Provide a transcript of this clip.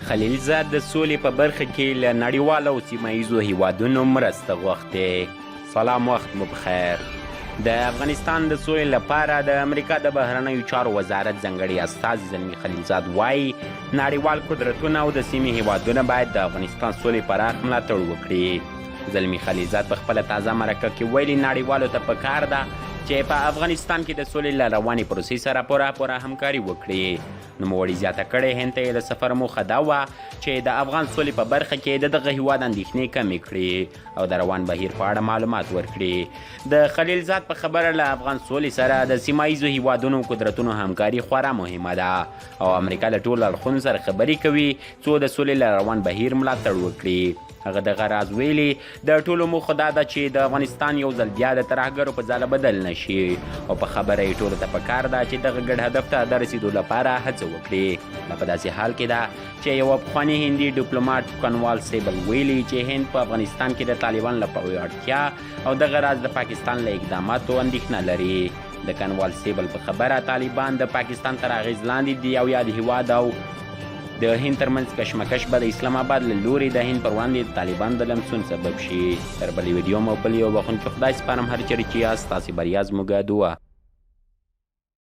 خلیلزاد د سولې په برخه کې له نړیوالو او سیمه ییزو هیوادونو مرسته غوښتې. سلام، وخت مو بخیر. د افغانستان د سولې لپاره د امریکا د بهرنیو چارو وزارت ځانګړي استازي زلمي خلیلزاد وایي نړیوال قدرتونه او د سیمې هیوادونه باید د افغانستان سولې پراخ ملاتړ وکړي. زلمي خلیلزاد په خپله تازه مرکه کې ویلي نړیوالو ته پکار ده چې په افغانستان کې د سولې له روانې پروسې سره پوره همکاري وکړي. نوموړي زیاته کړې هند ته د سفر موخه دا وه چې د افغان سولې په برخه کې د دغه هیواد اندېښنې کمې کړي او د روان بهیر په اړه معلومات ورکړي. د خلیلزاد په خبره له افغان سولې سره د سیمه ییزو هیوادونو قدرتونو همکاري خورا مهمه ده او امریکا له ټولو اړخونو سره خبرې کوي څو د سولې له روان بهیر ملاتړ وکړي. هغه دغه راز ویلي د ټولو موخه دا ده چې د افغانستان یو ځل بیا د ترهګرو په ځاله بدل نشي او په خبره یې ټولو ته پکار ده چې دغه ګډ هدف ته د رسیدو لپاره هڅه وکړي. دا په داسې حال کې ده چې یوه پخواني هندي ډیپلوماټ کنوال سیبل ویلي چې هند په افغانستان کې د طالبان له پیاوړتیا او دغه راز د پاکستان له اقداماتو اندېښنه لري. د کنوال سیبل په خبره طالبان د پاکستان تر اغېز لاندې دي او یا د هیواد او د هند ترمنځ کشمکش به د اسلام آباد له لوري د هند پر وړاندې د طالبان د لمسون سبب شي. تر بلې ویډیو مو بل یو بخښونکي خدای سپارم، هر چېرې چې یاست تاسې بریا زموږ دعا.